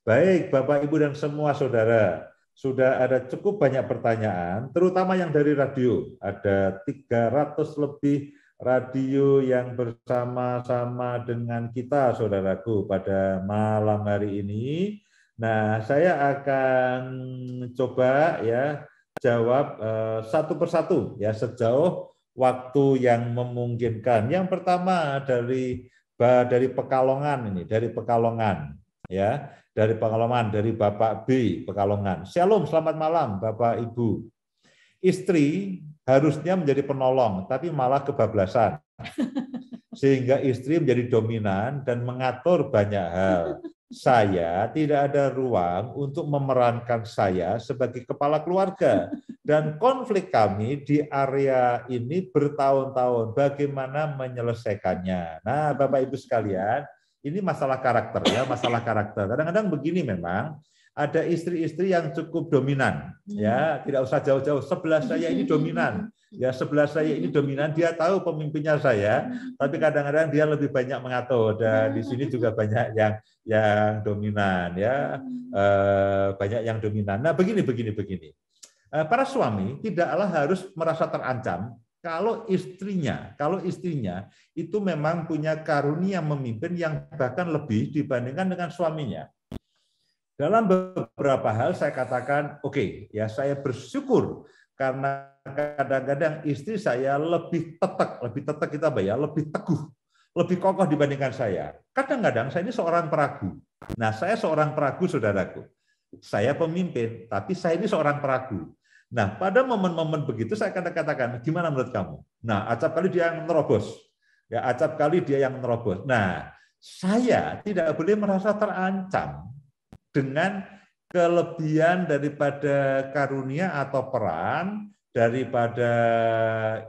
Baik, Bapak, Ibu, dan semua saudara. Sudah ada cukup banyak pertanyaan, terutama yang dari radio. Ada 300 lebih radio yang bersama-sama dengan kita, saudaraku, pada malam hari ini. Nah, saya akan coba ya jawab satu persatu ya sejauh waktu yang memungkinkan. Yang pertama dari Pekalongan ini, dari Pekalongan ya. Dari Pekalongan, dari Bapak B, Pekalongan. Shalom, selamat malam Bapak Ibu. Istri harusnya menjadi penolong, tapi malah kebablasan. Sehingga istri menjadi dominan dan mengatur banyak hal. Saya tidak ada ruang untuk memerankan saya sebagai kepala keluarga. Dan konflik kami di area ini bertahun-tahun. Bagaimana menyelesaikannya? Nah, Bapak Ibu sekalian, ini masalah karakter ya, masalah karakter. Kadang-kadang begini memang, ada istri-istri yang cukup dominan, ya tidak usah jauh-jauh. Sebelah saya ini dominan, ya sebelah saya ini dominan. Dia tahu pemimpinnya saya, tapi kadang-kadang dia lebih banyak mengatur. Dan di sini juga banyak yang dominan, ya banyak yang dominan. Nah begini. Para suami tidaklah harus merasa terancam kalau istrinya itu memang punya karunia memimpin yang bahkan lebih dibandingkan dengan suaminya. Dalam beberapa hal saya katakan, oke, ya saya bersyukur karena kadang-kadang istri saya lebih tetek kita lebih teguh, lebih kokoh dibandingkan saya. Kadang-kadang saya ini seorang peragu. Nah, saya seorang peragu, saudaraku. Saya pemimpin, tapi saya ini seorang peragu. Nah, pada momen-momen begitu saya katakan, gimana menurut kamu? Nah, acap kali dia yang nerobos. Ya, acap kali dia yang nerobos. Nah, saya tidak boleh merasa terancam dengan kelebihan daripada karunia atau peran daripada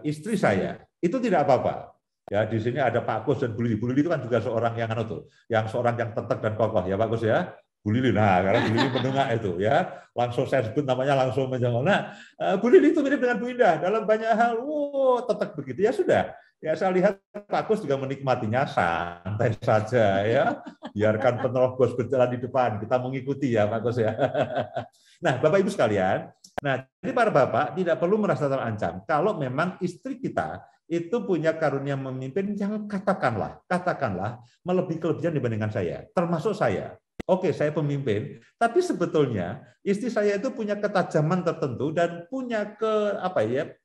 istri saya. Itu tidak apa-apa. Ya, di sini ada Pak Kus dan Bu Lili. Bu Lili itu kan juga seorang yang seorang yang tetek dan kokoh ya Pak Kus ya. Bu Lili, nah karena Bu Lili mendengar itu ya, langsung saya sebut namanya langsung menjengol. Nah, Bu Lili itu mirip dengan Bu Indah dalam banyak hal, tetek begitu ya sudah. Ya saya lihat Pak Kus juga menikmatinya santai saja ya, biarkan penerobos berjalan di depan, kita mengikuti ya Pak Kus ya. Nah Bapak Ibu sekalian, nah jadi para bapak tidak perlu merasa terancam kalau memang istri kita itu punya karunia memimpin yang katakanlah melebihi kelebihan dibandingkan saya, termasuk saya. Oke, saya pemimpin, tapi sebetulnya istri saya itu punya ketajaman tertentu dan punya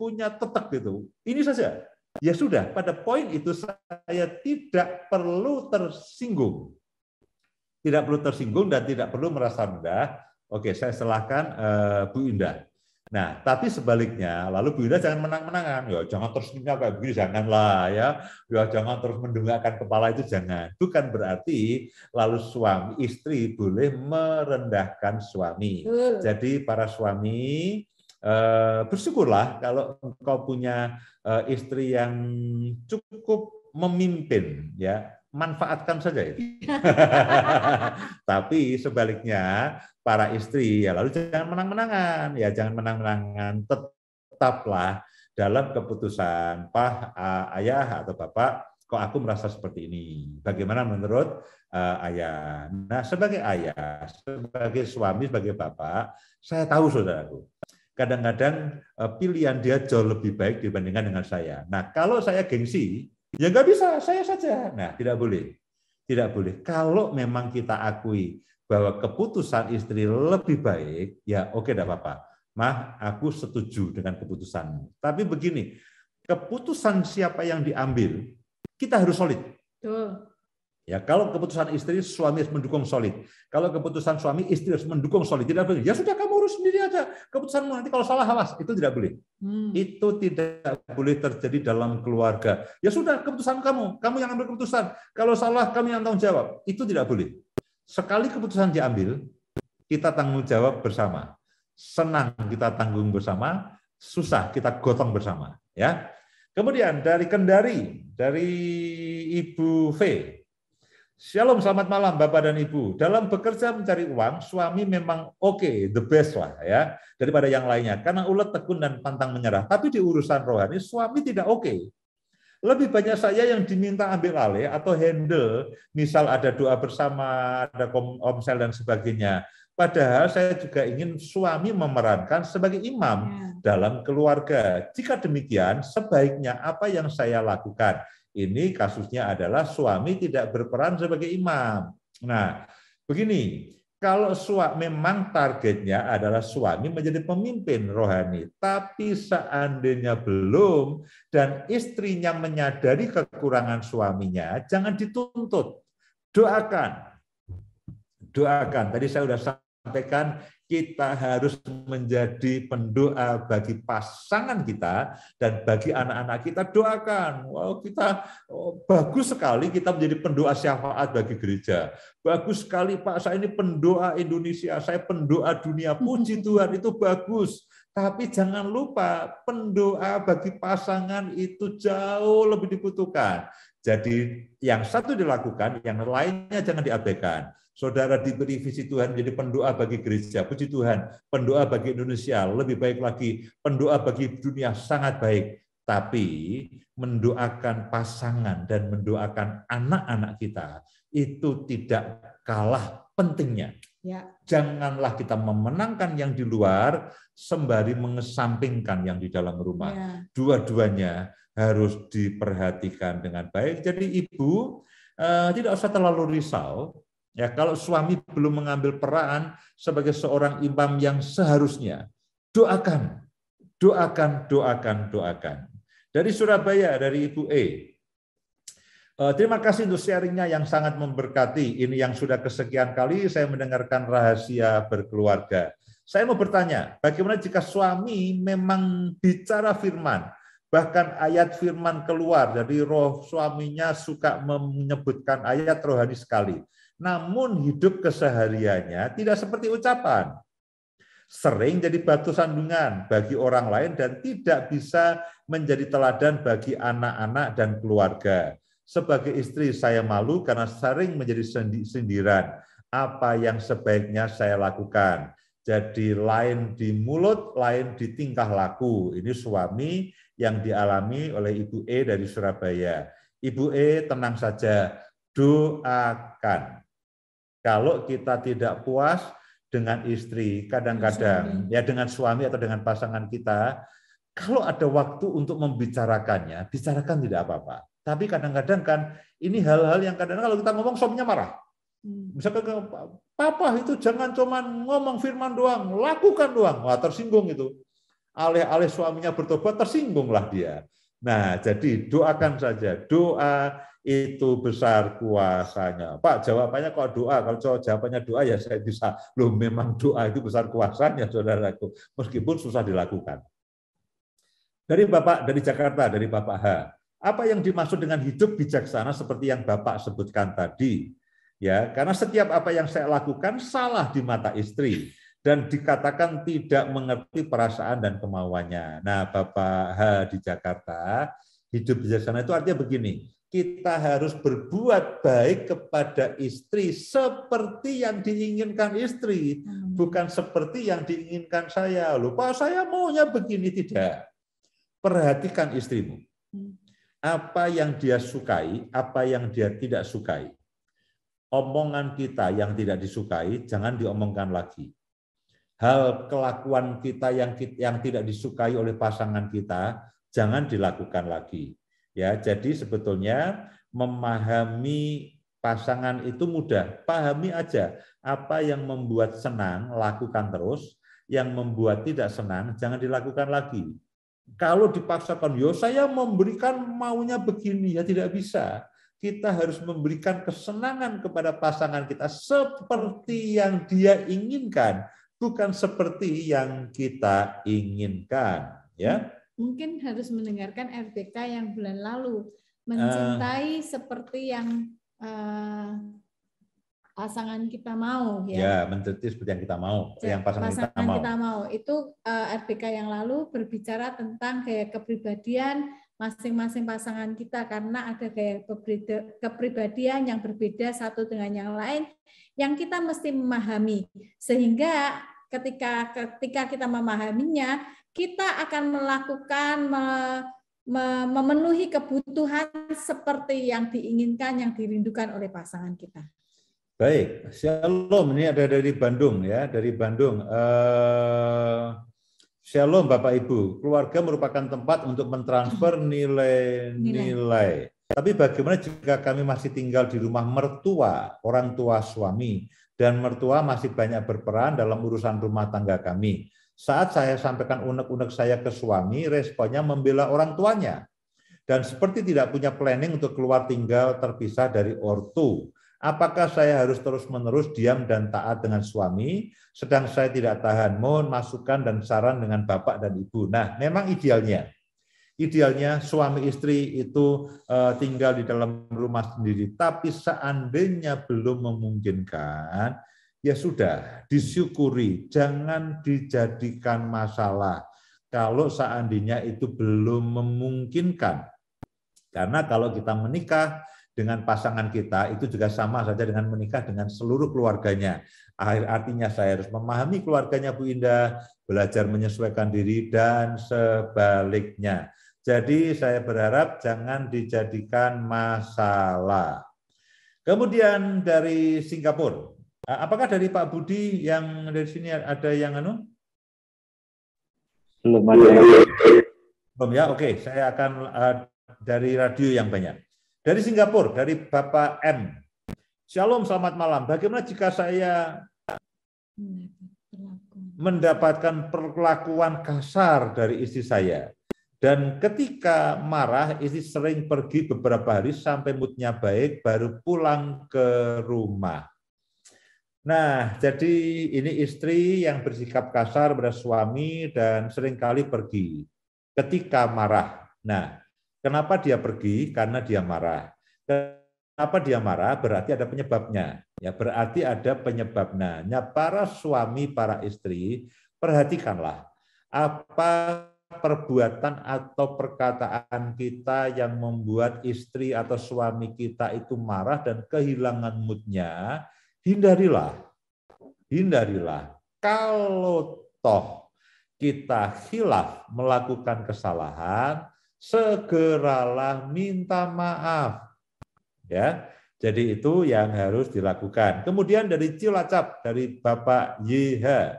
punya tetek gitu. Ini saja. Ya sudah, pada poin itu saya tidak perlu tersinggung. Tidak perlu tersinggung dan tidak perlu merasa rendah. Oke, saya serahkan Bu Indah. Nah, tapi sebaliknya, lalu Bu Indah jangan menang-menangan. Ya, jangan terus kayak begini, janganlah ya. Ya, jangan terus mendengakkan kepala itu jangan. Bukan berarti lalu suami istri boleh merendahkan suami. Jadi para suami bersyukurlah kalau engkau punya istri yang cukup memimpin ya. Manfaatkan saja itu. Tapi sebaliknya para istri ya lalu jangan menang-menangan ya, jangan menang-menangan, tetaplah dalam keputusan ayah atau bapak, kok aku merasa seperti ini, bagaimana menurut ayah. Nah sebagai ayah, sebagai suami, sebagai bapak, saya tahu saudaraku kadang-kadang pilihan dia jauh lebih baik dibandingkan dengan saya. Nah kalau saya gengsi, ya nggak bisa, saya saja. Nah, tidak boleh. Tidak boleh. Kalau memang kita akui bahwa keputusan istri lebih baik, ya oke, tidak apa-apa. Mah, aku setuju dengan keputusanmu. Tapi begini, keputusan siapa yang diambil, kita harus solid. Ya, kalau keputusan istri, suami harus mendukung solid. Kalau keputusan suami, istri harus mendukung solid. Tidak boleh. Ya sudah, kamu urus sendiri aja. Keputusanmu nanti kalau salah, awas. Itu tidak boleh. Itu tidak boleh terjadi dalam keluarga. Ya sudah, keputusan kamu yang ambil keputusan. Kalau salah, kami yang tanggung jawab. Itu tidak boleh. Sekali keputusan diambil, kita tanggung jawab bersama. Senang kita tanggung bersama, susah kita gotong bersama. Ya. Kemudian dari Kendari, dari Ibu V. Shalom, selamat malam Bapak dan Ibu. Dalam bekerja mencari uang, suami memang oke, the best lah ya, daripada yang lainnya. Karena ulet, tekun, dan pantang menyerah. Tapi di urusan rohani, suami tidak oke. Lebih banyak saya yang diminta ambil alih atau handle, misal ada doa bersama, ada komsel dan sebagainya. Padahal saya juga ingin suami memerankan sebagai imam dalam keluarga. Jika demikian, sebaiknya apa yang saya lakukan? Ini kasusnya adalah suami tidak berperan sebagai imam. Nah, begini, kalau memang targetnya adalah suami menjadi pemimpin rohani, tapi seandainya belum dan istrinya menyadari kekurangan suaminya, jangan dituntut. Doakan. Doakan. Tadi saya sudah sampaikan, kita harus menjadi pendoa bagi pasangan kita dan bagi anak-anak kita. Doakan. Wow, kita bagus sekali kita menjadi pendoa syafaat bagi gereja. Bagus sekali Pak, saya ini pendoa Indonesia, saya pendoa dunia. Puji Tuhan, itu bagus. Tapi jangan lupa pendoa bagi pasangan itu jauh lebih dibutuhkan. Jadi yang satu dilakukan, yang lainnya jangan diabaikan. Saudara diberi visi Tuhan menjadi pendoa bagi gereja, puji Tuhan. Pendoa bagi Indonesia, lebih baik lagi. Pendoa bagi dunia, sangat baik. Tapi mendoakan pasangan dan mendoakan anak-anak kita, itu tidak kalah pentingnya. Ya. Janganlah kita memenangkan yang di luar, sembari mengesampingkan yang di dalam rumah. Ya. Dua-duanya harus diperhatikan dengan baik. Jadi ibu tidak usah terlalu risau. Ya, kalau suami belum mengambil peran sebagai seorang imam yang seharusnya, doakan, doakan, doakan, doakan. Dari Surabaya, dari Ibu E. Terima kasih untuk sharingnya yang sangat memberkati. Ini yang sudah kesekian kali saya mendengarkan rahasia berkeluarga. Saya mau bertanya, bagaimana jika suami memang bicara firman, bahkan ayat firman keluar, jadi roh suaminya suka menyebutkan ayat rohani sekali. Namun hidup kesehariannya tidak seperti ucapan. Sering jadi batu sandungan bagi orang lain dan tidak bisa menjadi teladan bagi anak-anak dan keluarga. Sebagai istri saya malu karena sering menjadi sindiran. Apa yang sebaiknya saya lakukan? Jadi lain di mulut, lain di tingkah laku. Ini suami yang dialami oleh Ibu E dari Surabaya. Ibu E tenang saja, doakan. Kalau kita tidak puas dengan istri, kadang-kadang ya dengan suami atau dengan pasangan kita, kalau ada waktu untuk membicarakannya, bicarakan tidak apa-apa. Tapi kadang-kadang kan ini hal-hal yang kadang-kadang kalau kita ngomong suaminya marah. Misalkan, papa itu jangan cuma ngomong firman doang, lakukan doang. Wah, tersinggung itu. Alih-alih suaminya bertobat, tersinggunglah dia. Nah, jadi doakan saja. Doa itu besar kuasanya. Pak, jawabannya kok doa? Kalau jawabannya doa ya saya bisa. Loh, memang doa itu besar kuasanya, saudaraku. Meskipun susah dilakukan. Dari Jakarta, dari Bapak H. Apa yang dimaksud dengan hidup bijaksana seperti yang Bapak sebutkan tadi? Ya, karena setiap apa yang saya lakukan salah di mata istri dan dikatakan tidak mengerti perasaan dan kemauannya. Nah, Bapak H di Jakarta, hidup bijaksana itu artinya begini, kita harus berbuat baik kepada istri seperti yang diinginkan istri, bukan seperti yang diinginkan saya. Lupa saya maunya begini, tidak. Perhatikan istrimu. Apa yang dia sukai, apa yang dia tidak sukai. Omongan kita yang tidak disukai, jangan diomongkan lagi. Hal kelakuan kita yang tidak disukai oleh pasangan kita, jangan dilakukan lagi. Ya, jadi sebetulnya memahami pasangan itu mudah. Pahami aja apa yang membuat senang, lakukan terus. Yang membuat tidak senang, jangan dilakukan lagi. Kalau dipaksakan, yo saya memberikan maunya begini, ya tidak bisa. Kita harus memberikan kesenangan kepada pasangan kita seperti yang dia inginkan, bukan seperti yang kita inginkan. Ya. Mungkin harus mendengarkan RBK yang bulan lalu, mencintai seperti yang pasangan kita mau, ya. Ya, mencintai seperti yang kita mau, yang pasangan kita mau. Itu RBK yang lalu berbicara tentang gaya kepribadian masing-masing pasangan kita, karena ada gaya kepribadian yang berbeda satu dengan yang lain yang kita mesti memahami, sehingga ketika kita memahaminya, kita akan melakukan memenuhi kebutuhan seperti yang diinginkan, yang dirindukan oleh pasangan kita. Baik, Shalom, ini ada dari Bandung ya, dari Bandung. Shalom Bapak Ibu, keluarga merupakan tempat untuk mentransfer nilai-nilai. Tapi bagaimana jika kami masih tinggal di rumah mertua, orang tua suami, dan mertua masih banyak berperan dalam urusan rumah tangga kami? Saat saya sampaikan unek-unek saya ke suami, responnya membela orang tuanya. Dan seperti tidak punya planning untuk keluar tinggal terpisah dari ortu. Apakah saya harus terus-menerus diam dan taat dengan suami, sedang saya tidak tahan? Mohon masukan dan saran dengan Bapak dan Ibu. Nah, memang idealnya suami istri itu tinggal di dalam rumah sendiri. Tapi seandainya belum memungkinkan, ya sudah, disyukuri. Jangan dijadikan masalah kalau seandainya itu belum memungkinkan. Karena kalau kita menikah dengan pasangan kita, itu juga sama saja dengan menikah dengan seluruh keluarganya. Artinya saya harus memahami keluarganya Bu Indah, belajar menyesuaikan diri, dan sebaliknya. Jadi saya berharap jangan dijadikan masalah. Kemudian dari Singapura, apakah dari Pak Budi yang dari sini ada yang Belum ada. Belum ya, oke. Saya akan dari radio yang banyak. Dari Singapura, dari Bapak M. Shalom, selamat malam. Bagaimana jika saya mendapatkan perlakuan kasar dari istri saya? Dan ketika marah, istri sering pergi beberapa hari sampai moodnya baik, baru pulang ke rumah. Nah, jadi ini istri yang bersikap kasar pada suami dan seringkali pergi ketika marah. Nah, kenapa dia pergi? Karena dia marah. Kenapa dia marah? Berarti ada penyebabnya. Ya, berarti ada penyebabnya. Para suami, para istri, perhatikanlah apa perbuatan atau perkataan kita yang membuat istri atau suami kita itu marah dan kehilangan moodnya. Hindarilah. Kalau toh kita khilaf melakukan kesalahan, segeralah minta maaf. Ya, jadi itu yang harus dilakukan. Kemudian dari Cilacap, dari Bapak YH.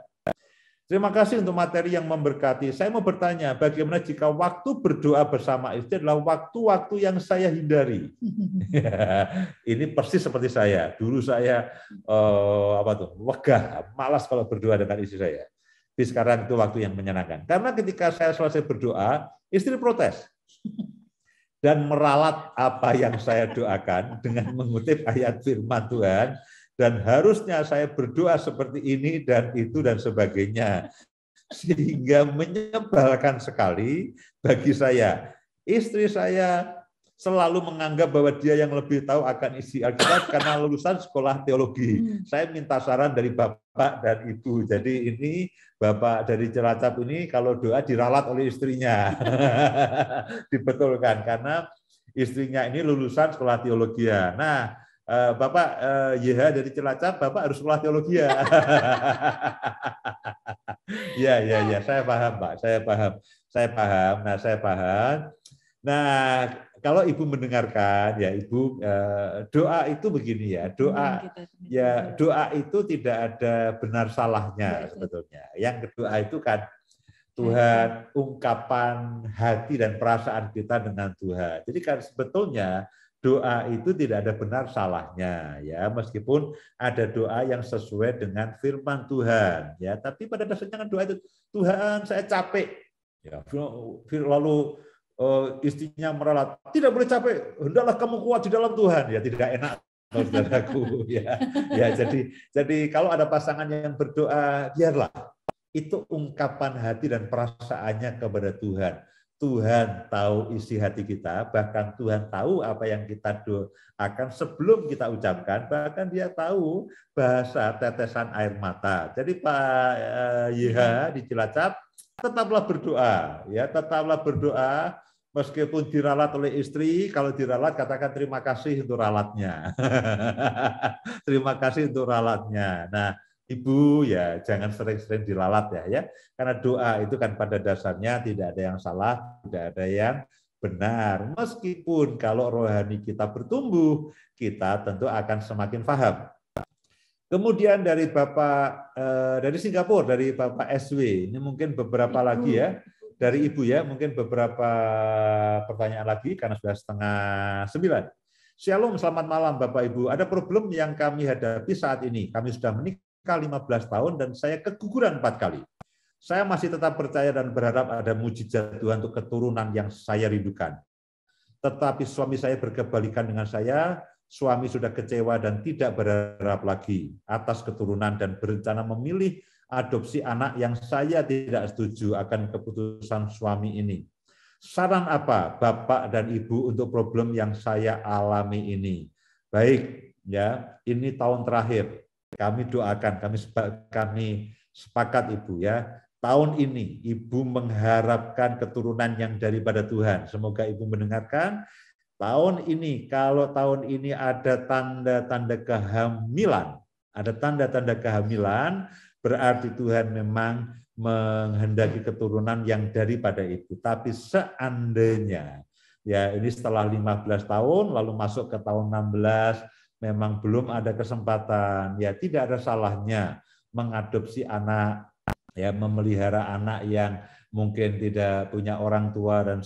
Terima kasih untuk materi yang memberkati. Saya mau bertanya, bagaimana jika waktu berdoa bersama istri adalah waktu-waktu yang saya hindari? Ini persis seperti saya. Dulu saya wegah, malas kalau berdoa dengan istri saya. Tapi sekarang itu waktu yang menyenangkan. Karena ketika saya selesai berdoa, istri protes dan meralat apa yang saya doakan dengan mengutip ayat firman Tuhan. Dan harusnya saya berdoa seperti ini dan itu dan sebagainya. Sehingga menyebalkan sekali bagi saya. Istri saya selalu menganggap bahwa dia yang lebih tahu akan isi Alkitab karena lulusan sekolah teologi. Saya minta saran dari Bapak dan Ibu. Jadi ini Bapak dari Cilacap ini kalau doa diralat oleh istrinya. Dibetulkan karena istrinya ini lulusan sekolah teologi. Nah, Bapak YH dari Cilacap, Bapak harus sekolah teologi ya. Ya, saya paham, Pak. Saya paham. Nah, saya paham. Nah, kalau Ibu mendengarkan, ya Ibu, doa itu begini ya. Doa itu tidak ada benar salahnya sebetulnya. Yang kedua itu kan Tuhan, ungkapan hati dan perasaan kita dengan Tuhan. Jadi kan sebetulnya doa itu tidak ada benar salahnya ya, meskipun ada doa yang sesuai dengan firman Tuhan ya, tapi pada dasarnya kan doa itu Tuhan saya capek ya, lalu istrinya meralat tidak boleh capek, hendaklah kamu kuat di dalam Tuhan ya, tidak enak saudaraku ya. Jadi kalau ada pasangan yang berdoa, biarlah itu ungkapan hati dan perasaannya kepada Tuhan. Tuhan tahu isi hati kita, bahkan Tuhan tahu apa yang kita doakan sebelum kita ucapkan, bahkan Dia tahu bahasa tetesan air mata. Jadi Pak YH di Cilacap, tetaplah berdoa, ya, tetaplah berdoa meskipun diralat oleh istri. Kalau diralat katakan terima kasih untuk ralatnya. Terima kasih untuk ralatnya. Nah, Ibu ya jangan sering-sering dilalat ya, karena doa itu kan pada dasarnya tidak ada yang salah, tidak ada yang Benar, meskipun kalau rohani kita bertumbuh, kita tentu akan semakin paham. Kemudian dari Bapak dari Singapura, dari Bapak SW, ini mungkin beberapa Ibu. lagi ya, dari Ibu ya, mungkin beberapa pertanyaan lagi karena sudah 8:30. Shalom, selamat malam Bapak Ibu. Ada problem yang kami hadapi saat ini. Kami sudah menikah 15 tahun dan saya keguguran 4 kali. Saya masih tetap percaya dan berharap ada mujizat Tuhan untuk keturunan yang saya rindukan. Tetapi suami saya berkebalikan dengan saya. Suami sudah kecewa dan tidak berharap lagi atas keturunan dan berencana memilih adopsi anak yang saya tidak setuju akan keputusan suami ini. Saran apa Bapak dan Ibu untuk problem yang saya alami ini? Baik, ya, ini tahun terakhir. Kami doakan, kami sepakat Ibu ya. Tahun ini Ibu mengharapkan keturunan yang daripada Tuhan. Semoga Ibu mendengarkan. Tahun ini, kalau tahun ini ada tanda-tanda kehamilan, berarti Tuhan memang menghendaki keturunan yang daripada itu. Tapi seandainya, ya ini setelah 15 tahun, lalu masuk ke tahun 16, memang belum ada kesempatan, ya tidak ada salahnya mengadopsi anak, ya memelihara anak yang mungkin tidak punya orang tua dan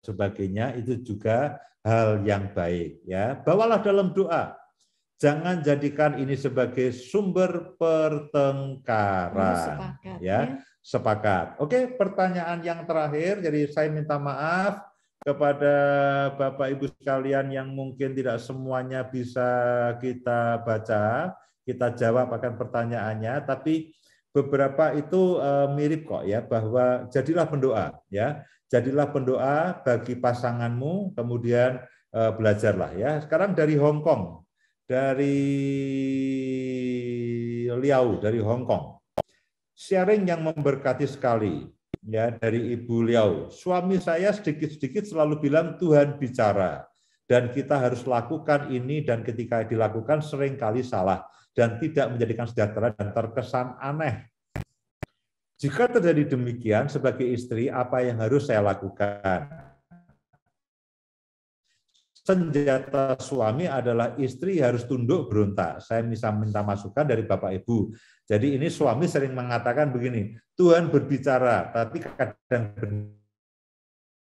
sebagainya, itu juga hal yang baik ya. Bawalah dalam doa. Jangan jadikan ini sebagai sumber pertengkaran. Sepakat, ya. Sepakat. Oke, pertanyaan yang terakhir. Jadi saya minta maaf kepada Bapak Ibu sekalian yang mungkin tidak semuanya bisa kita baca, kita jawab akan pertanyaannya, tapi beberapa itu mirip kok ya, bahwa jadilah pendoa ya. Jadilah pendoa bagi pasanganmu, kemudian belajarlah ya. Sekarang dari Hong Kong, dari Liao, dari Hong Kong. Sharing yang memberkati sekali ya dari Ibu Liao. Suami saya sedikit-sedikit selalu bilang Tuhan bicara dan kita harus lakukan ini, dan ketika dilakukan seringkali salah dan tidak menjadikan sejahtera dan terkesan aneh. Jika terjadi demikian, sebagai istri, apa yang harus saya lakukan? Senjata suami adalah istri harus tunduk berontak. Saya bisa minta masukan dari Bapak Ibu. Jadi ini suami sering mengatakan begini, Tuhan berbicara, tapi kadang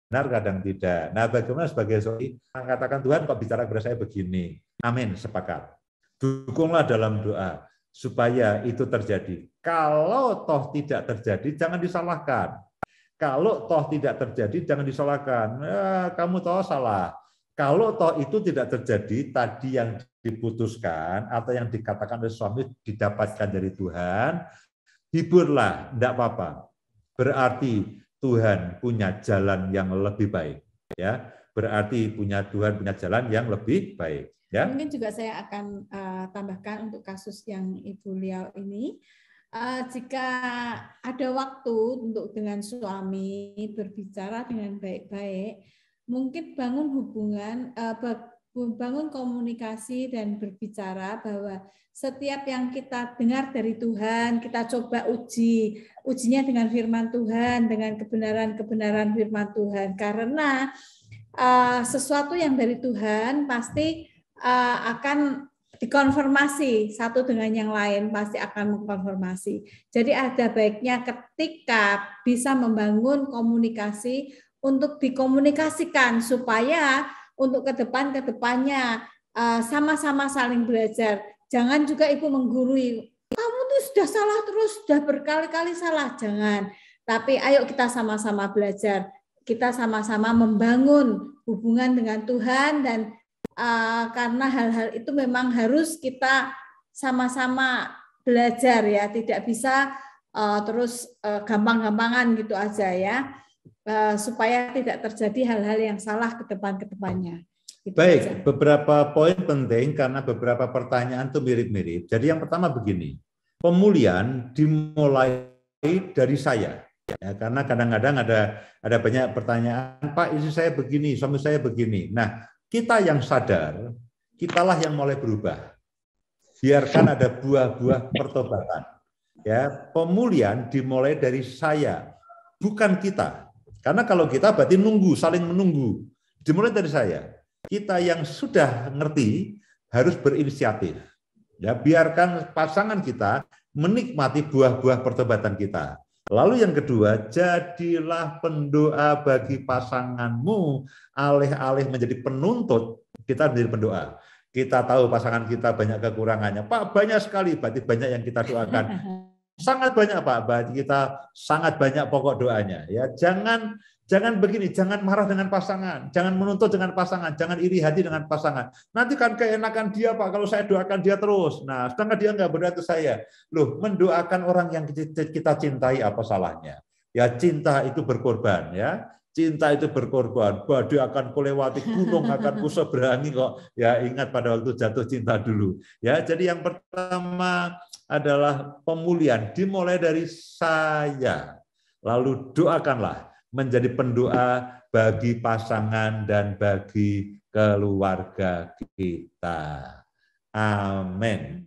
benar, kadang tidak. Nah, bagaimana sebagai suami mengatakan Tuhan kok bicara kepada saya begini? Amin, sepakat. Dukunglah dalam doa supaya itu terjadi. Kalau toh tidak terjadi, jangan disalahkan. Kalau toh tidak terjadi, jangan disalahkan. Kamu toh salah. Kalau toh itu tidak terjadi, tadi yang diputuskan atau yang dikatakan oleh suami didapatkan dari Tuhan, hiburlah, tidak apa-apa. Berarti Tuhan punya jalan yang lebih baik. Ya, berarti Tuhan punya jalan yang lebih baik. Ya. Mungkin juga saya akan tambahkan untuk kasus yang Ibu Liao ini, jika ada waktu untuk dengan suami berbicara dengan baik-baik, mungkin bangun hubungan, bangun komunikasi dan berbicara bahwa setiap yang kita dengar dari Tuhan, kita coba ujinya dengan firman Tuhan, dengan kebenaran-kebenaran firman Tuhan. Karena sesuatu yang dari Tuhan pasti akan dikonfirmasi satu dengan yang lain, pasti akan mengkonfirmasi. Jadi ada baiknya ketika bisa membangun komunikasi untuk dikomunikasikan supaya untuk kedepannya sama-sama saling belajar. Jangan juga ibu menggurui, kamu tuh sudah salah terus, sudah berkali-kali salah. Jangan. Tapi ayo kita sama-sama belajar. Kita sama-sama membangun hubungan dengan Tuhan, dan karena hal-hal itu memang harus kita sama-sama belajar ya, tidak bisa terus gampang-gampangan gitu aja ya, supaya tidak terjadi hal-hal yang salah ke depannya. Gitu baik, aja. Beberapa poin penting karena beberapa pertanyaan itu mirip-mirip. Jadi yang pertama begini, pemulihan dimulai dari saya. Ya, karena kadang-kadang ada banyak pertanyaan, Pak, istri saya begini, suami saya begini. Nah, kita yang sadar, kitalah yang mulai berubah. Biarkan ada buah-buah pertobatan. Ya, pemulihan dimulai dari saya, bukan kita. Karena kalau kita berarti nunggu, saling menunggu. Dimulai dari saya. Kita yang sudah ngerti harus berinisiatif. Ya, biarkan pasangan kita menikmati buah-buah pertobatan kita. Lalu yang kedua, jadilah pendoa bagi pasanganmu, alih-alih menjadi penuntut, kita menjadi pendoa. Kita tahu pasangan kita banyak kekurangannya. Pak, banyak sekali, berarti banyak yang kita doakan. Sangat banyak, Pak, berarti kita sangat banyak pokok doanya. Ya, jangan begini, jangan marah dengan pasangan, jangan menuntut dengan pasangan, jangan iri hati dengan pasangan. Nanti kan keenakan dia, Pak, kalau saya doakan dia terus. Nah, sedangkan dia nggak berdoa ke saya. Loh, mendoakan orang yang kita cintai apa salahnya? Ya, cinta itu berkorban, ya. Cinta itu berkorban. Badai akan kulewati, gunung akan kuseberangi kok. Ya, ingat pada waktu jatuh cinta dulu. Ya, jadi yang pertama adalah pemulihan dimulai dari saya. Lalu doakanlah menjadi pendoa bagi pasangan dan bagi keluarga kita. Amin.